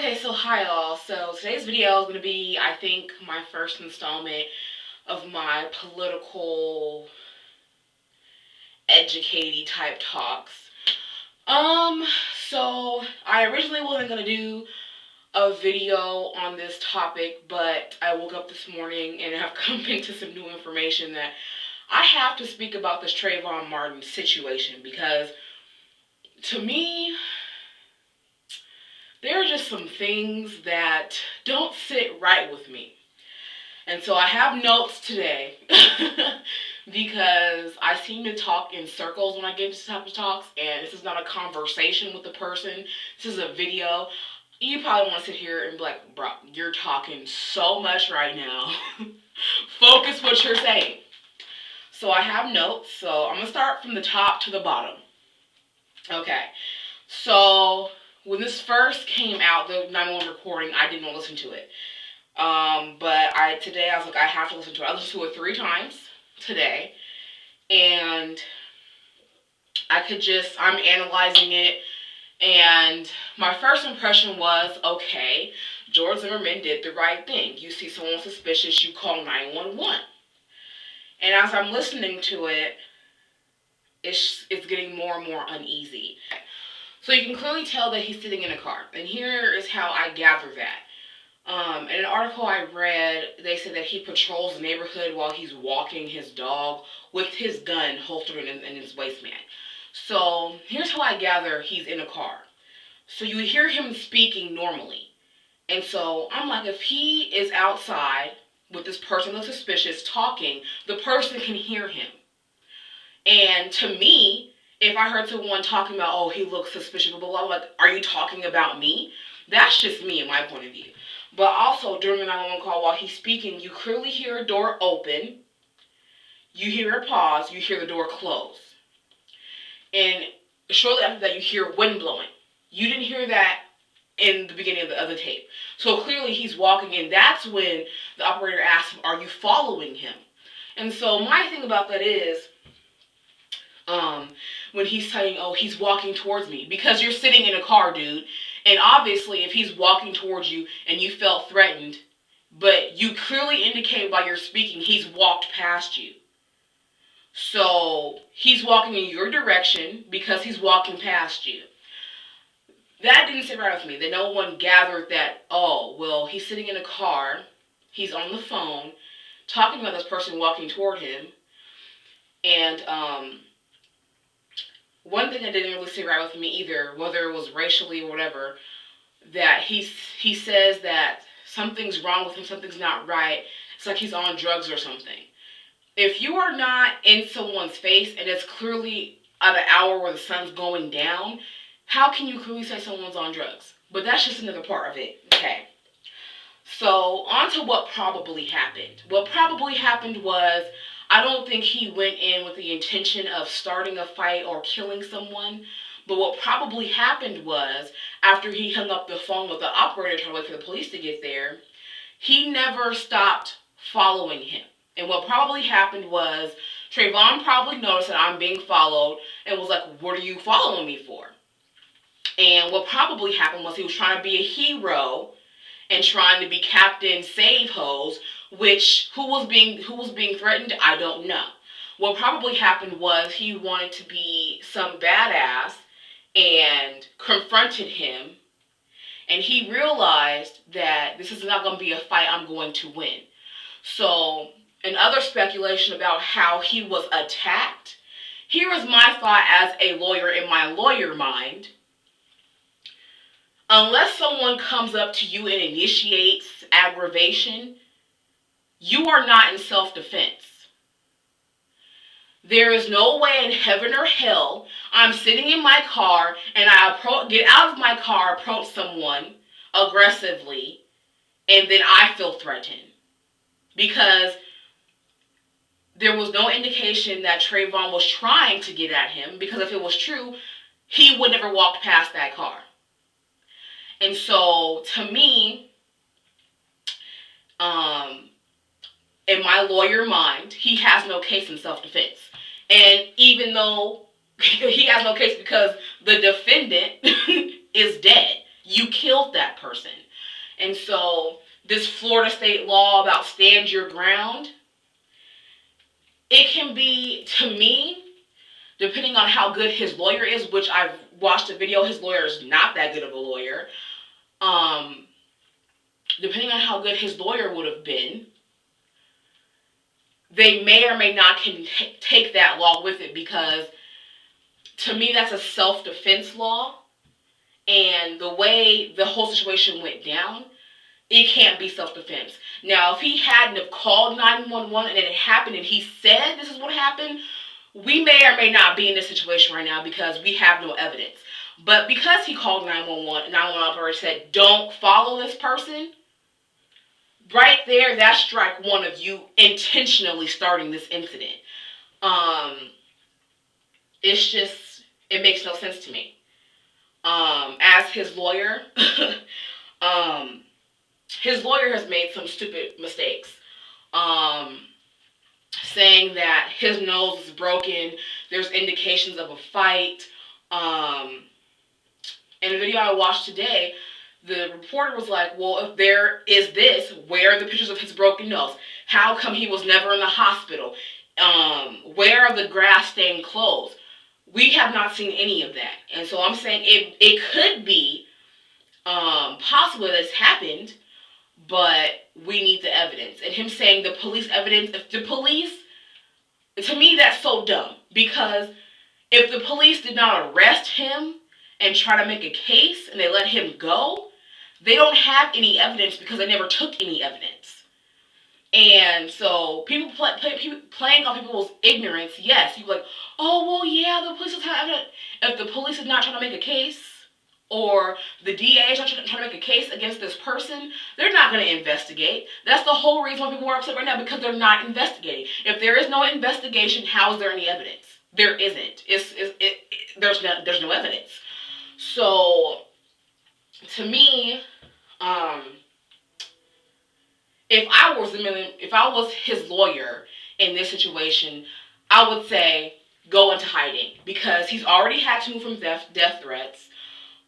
Okay, so hi all. So today's video is going to be, I think, my first installment of my political educaty type talks. So I originally wasn't going to do a video on this topic, but I woke up this morning and have come into some new information that I have to speak about this Trayvon Martin situation, because to me, there are just some things that don't sit right with me. And so I have notes today because I seem to talk in circles when I get into this type of talks, and this is not a conversation with the person. This is a video. You probably want to sit here and be like, bro, you're talking so much right now. Focus what you're saying. So I have notes. So I'm going to start from the top to the bottom. Okay. So when this first came out, the 911 recording, I didn't want to listen to it. But today I was like, I have to listen to it. I listened to it 3 times today. And I'm analyzing it. And my first impression was, okay, George Zimmerman did the right thing. You see someone suspicious, you call 911. And as I'm listening to it, it's getting more and more uneasy. So you can clearly tell that he's sitting in a car. And here is how I gather that. In an article I read, they said that he patrols the neighborhood while he's walking his dog with his gun holstered in his waistband. So here's how I gather he's in a car. So you hear him speaking normally. And so I'm like, if he is outside with this person looks suspicious talking, the person can hear him. And to me, if I heard someone talking about, oh, he looks suspicious, blah, blah, blah, like, are you talking about me? That's just me in my point of view. But also, during the 911 call, while he's speaking, you clearly hear a door open. You hear a pause. You hear the door close. And shortly after that, you hear wind blowing. You didn't hear that in the beginning of the other tape. So clearly, he's walking, and that's when the operator asks him, are you following him? And so my thing about that is, when he's saying, oh, he's walking towards me, because you're sitting in a car, dude, and obviously if he's walking towards you and you felt threatened, but you clearly indicate by your speaking he's walked past you. So he's walking in your direction because he's walking past you. That didn't sit right with me, that no one gathered that, oh, well, he's sitting in a car, he's on the phone, talking about this person walking toward him, and, one thing that didn't really sit right with me either, whether it was racially or whatever, that he says that something's wrong with him, something's not right. It's like he's on drugs or something. If you are not in someone's face and it's clearly at an hour where the sun's going down, how can you clearly say someone's on drugs? But that's just another part of it. Okay. So on to what probably happened. What probably happened was, I don't think he went in with the intention of starting a fight or killing someone. But what probably happened was, after he hung up the phone with the operator trying to wait for the police to get there, he never stopped following him. And what probably happened was, Trayvon probably noticed that I'm being followed and was like, what are you following me for? And what probably happened was he was trying to be a hero and trying to be Captain Save-Hos, which, who was being threatened, I don't know. What probably happened was he wanted to be some badass and confronted him, and he realized that this is not going to be a fight I'm going to win. So, another speculation about how he was attacked, here is my thought as a lawyer in my lawyer mind. Unless someone comes up to you and initiates aggravation, you are not in self-defense. There is no way in heaven or hell I'm sitting in my car and I get out of my car, approach someone aggressively, and then I feel threatened. Because there was no indication that Trayvon was trying to get at him, because if it was true, he would never walk past that car. And so, to me, in my lawyer mind, he has no case in self-defense. And even though he has no case because the defendant is dead, You killed that person. And so this Florida state law about stand your ground, it can be, to me, depending on how good his lawyer is, which I've watched a video, his lawyer is not that good of a lawyer. Depending on how good his lawyer would have been, they may or may not can take that law with it, because to me that's a self-defense law. And the way the whole situation went down, it can't be self-defense. Now, if he hadn't have called 911 and it happened and he said this is what happened, we may or may not be in this situation right now because we have no evidence. But because he called 911, 911 operator said, don't follow this person, right there, that's strike one of you intentionally starting this incident. It's just, it makes no sense to me. As his lawyer, his lawyer has made some stupid mistakes. Saying that his nose is broken, there's indications of a fight. In a video I watched today, the reporter was like, well, if there is this, where are the pictures of his broken nose? How come he was never in the hospital? Where are the grass-stained clothes? We have not seen any of that. And so I'm saying it could be possible that this happened, but we need the evidence. And him saying the police evidence, if the police, to me that's so dumb. Because if the police did not arrest him and try to make a case and they let him go, they don't have any evidence because they never took any evidence. And so people playing on people's ignorance, yes, you're like, oh, well, yeah, the police is trying to, if the police is not trying to make a case, or the DA is not trying to make a case against this person, they're not going to investigate. That's the whole reason why people are upset right now, because they're not investigating. If there is no investigation, how is there any evidence? There isn't. There's no evidence. So, to me, if I was his lawyer in this situation, I would say go into hiding, because he's already had to move from death threats.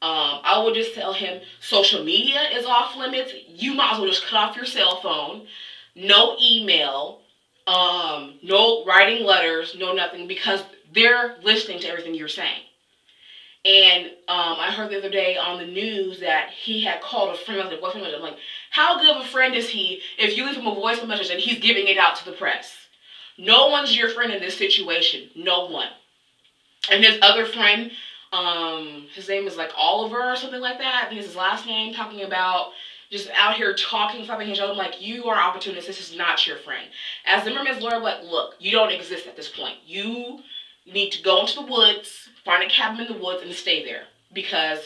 I would just tell him social media is off limits. You might as well just cut off your cell phone. No email. No writing letters. No nothing, because they're listening to everything you're saying. And I heard the other day on the news that he had called a friend, like a boyfriend. I'm like, how good of a friend is he if you leave him a voice message and he's giving it out to the press? No one's your friend in this situation. No one. And his other friend, his name is like Oliver or something like that. I think it's his last name, talking about just out here talking, flapping his shoulder. I'm like, you are an opportunist. This is not your friend. As Zimmerman's lawyer, I'm like, look, you don't exist at this point. You need to go into the woods, find a cabin in the woods, and stay there. Because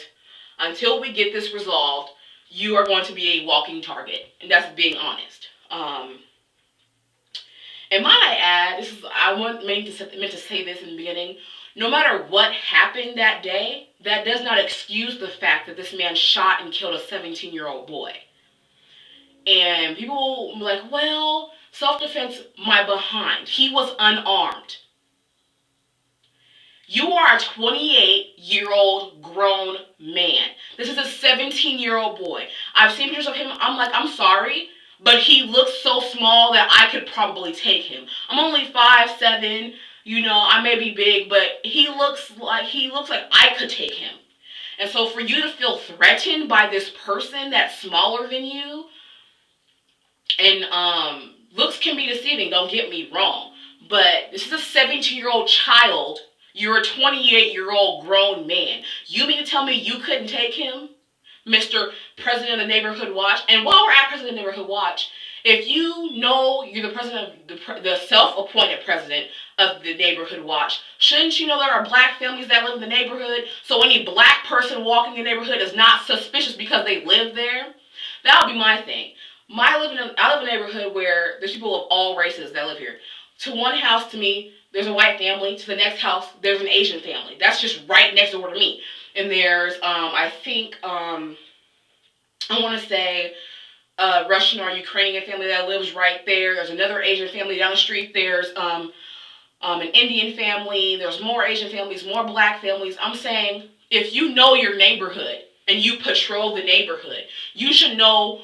until we get this resolved, you are going to be a walking target. And that's being honest. And might I add, I meant to say this in the beginning, no matter what happened that day, that does not excuse the fact that this man shot and killed a 17-year-old boy. And people were like, well, self-defense, my behind. He was unarmed. You are a 28-year-old grown man. This is a 17-year-old boy. I've seen pictures of him. I'm like, I'm sorry, but he looks so small that I could probably take him. I'm only 5'7". You know, I may be big, but he looks like I could take him. And so for you to feel threatened by this person that's smaller than you, and looks can be deceiving, don't get me wrong, but this is a 17-year-old child. You're a 28-year-old grown man. You mean to tell me you couldn't take him, Mr. President of the Neighborhood Watch? And while we're at President of the Neighborhood Watch, if you know you're the president of the self-appointed president of the Neighborhood Watch, shouldn't you know there are black families that live in the neighborhood? So any black person walking the neighborhood is not suspicious because they live there? That would be my thing. I live in a neighborhood where there's people of all races that live here. To one house, to me, there's a white family. To the next house, there's an Asian family. That's just right next door to me. And there's, I think, I want to say, Russian or Ukrainian family that lives right there. There's another Asian family down the street. There's an Indian family. There's more Asian families, more black families. I'm saying, if you know your neighborhood, and you patrol the neighborhood. You should know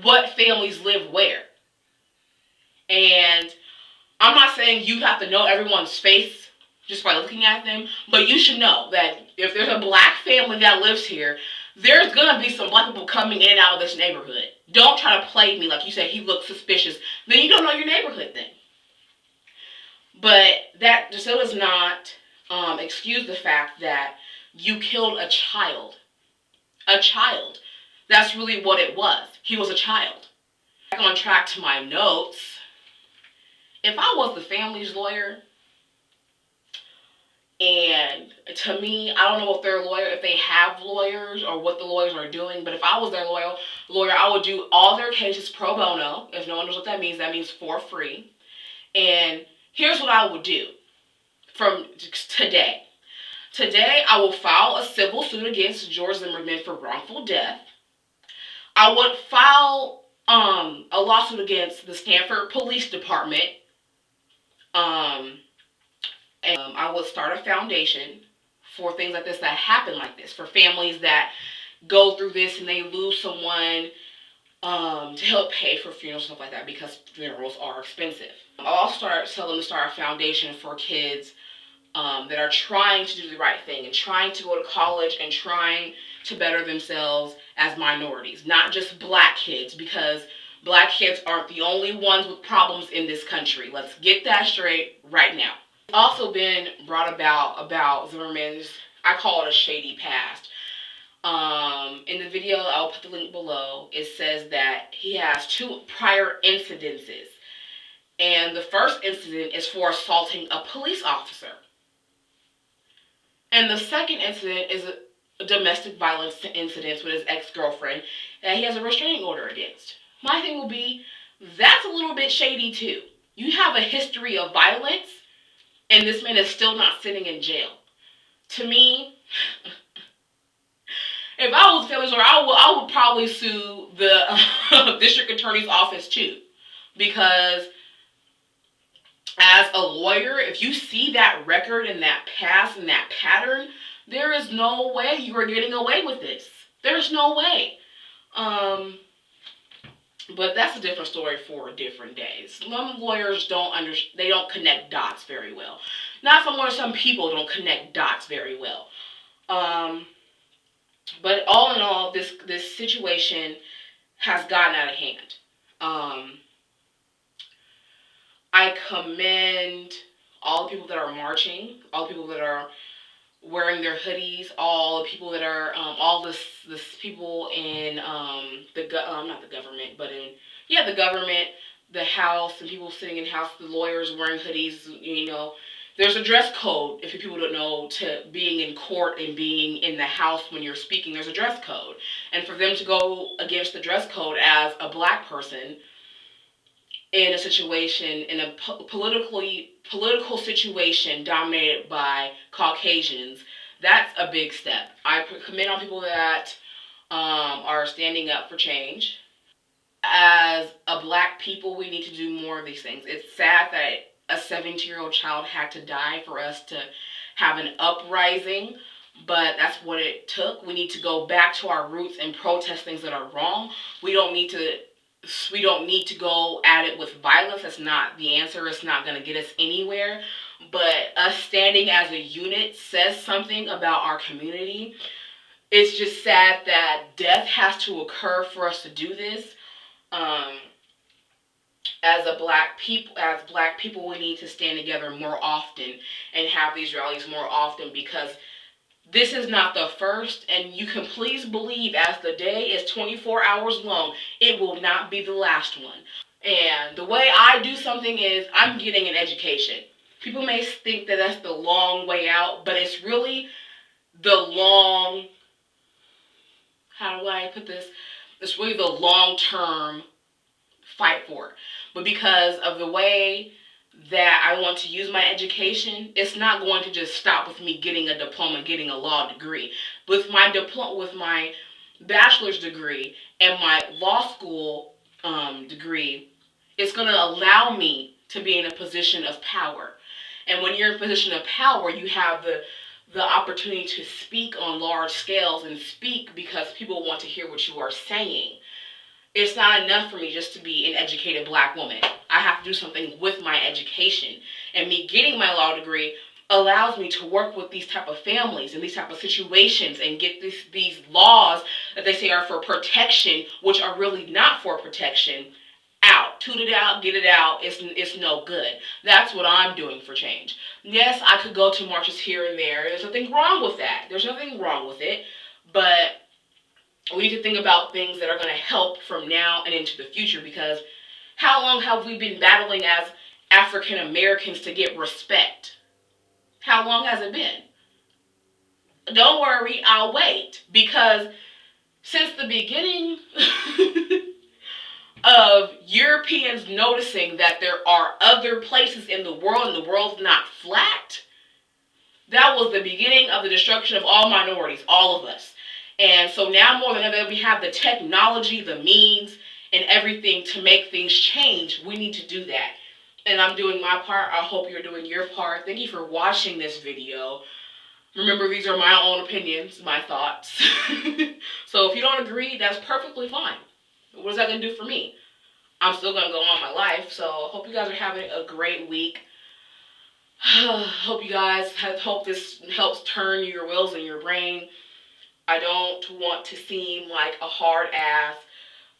what families live where. And I'm not saying you have to know everyone's face just by looking at them, but you should know that if there's a black family that lives here, there's going to be some black people coming in and out of this neighborhood. Don't try to play me like you said he looks suspicious. Then you don't know your neighborhood then. But that still does not excuse the fact that you killed a child. A child. That's really what it was. He was a child. Back on track to my notes. If I was the family's lawyer, and to me, I don't know if they're lawyer, if they have lawyers or what the lawyers are doing, but if I was their lawyer, I would do all their cases pro bono. If no one knows what that means for free. And here's what I would do from today. Today, I will file a civil suit against George Zimmerman for wrongful death. I would file a lawsuit against the Stanford Police Department. I would start a foundation for things like this that happen like this, for families that go through this and they lose someone, to help pay for funerals and stuff like that, because funerals are expensive. I'll tell them to start a foundation for kids that are trying to do the right thing and trying to go to college and trying to better themselves as minorities, not just black kids, because black kids aren't the only ones with problems in this country. Let's get that straight right now. It's also been brought about Zimmerman's, I call it a shady past. In the video, I'll put the link below, it says that he has 2 prior incidences. And the first incident is for assaulting a police officer. And the second incident is a domestic violence incident with his ex-girlfriend that he has a restraining order against. My thing will be, that's a little bit shady too. You have a history of violence, and this man is still not sitting in jail. To me, if I was a family lawyer, I would probably sue the district attorney's office too. Because as a lawyer, if you see that record and that past and that pattern, there is no way you are getting away with this. There's no way. But that's a different story for different days. Some lawyers they don't connect dots very well. Not some lawyers, some people don't connect dots very well. But all in all, this situation has gotten out of hand. I commend all the people that are marching, all the people that are wearing their hoodies, all the people that are, all this people in not the government, but in, the government, the House, and people sitting in House, the lawyers wearing hoodies, you know. There's a dress code, if people don't know, to being in court and being in the House when you're speaking. There's a dress code. And for them to go against the dress code as a black person in a situation, in a political situation dominated by Caucasians, that's a big step. I commend on people that are standing up for change. As a black people, we need to do more of these things. It's sad that a 17-year-old child had to die for us to have an uprising, but that's what it took. We need to go back to our roots and protest things that are wrong. We don't need to go at it with violence. That's not the answer. It's not going to get us anywhere. But us standing as a unit says something about our community. It's just sad that death has to occur for us to do this. As black people, we need to stand together more often and have these rallies more often, because this is not the first, and you can please believe as the day is 24 hours long, it will not be the last one. And the way I do something is I'm getting an education. People may think that that's the long way out, but it's really the long, how do I put this? It's really the long-term fight for it. But because of the way that I want to use my education, it's not going to just stop with me getting a diploma, getting a law degree. With my bachelor's degree and my law school degree, it's going to allow me to be in a position of power. And when you're in a position of power, you have the opportunity to speak on large scales and speak because people want to hear what you are saying. It's not enough for me just to be an educated black woman. I have to do something with my education. And me getting my law degree allows me to work with these type of families and these type of situations and get these laws that they say are for protection, which are really not for protection, out. Toot it out, get it out. It's no good. That's what I'm doing for change. Yes, I could go to marches here and there. There's nothing wrong with that. There's nothing wrong with it. But we need to think about things that are going to help from now and into the future, because how long have we been battling as African Americans to get respect? How long has it been? Don't worry, I'll wait. Because since the beginning of Europeans noticing that there are other places in the world and the world's not flat, that was the beginning of the destruction of all minorities, all of us. And so now more than ever, we have the technology, the means, and everything to make things change. We need to do that. And I'm doing my part. I hope you're doing your part. Thank you for watching this video. Remember, these are my own opinions, my thoughts. So if you don't agree, that's perfectly fine. What is that going to do for me? I'm still going to go on my life. So I hope you guys are having a great week. Hope this helps turn your wheels in your brain. I don't want to seem like a hard ass,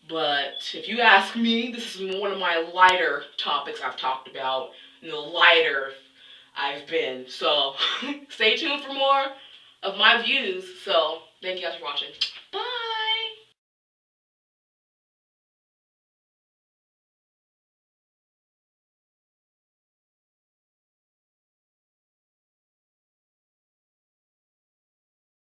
but if you ask me, this is one of my lighter topics I've talked about, and the lighter I've been. So stay tuned for more of my views. So thank you guys for watching. Bye.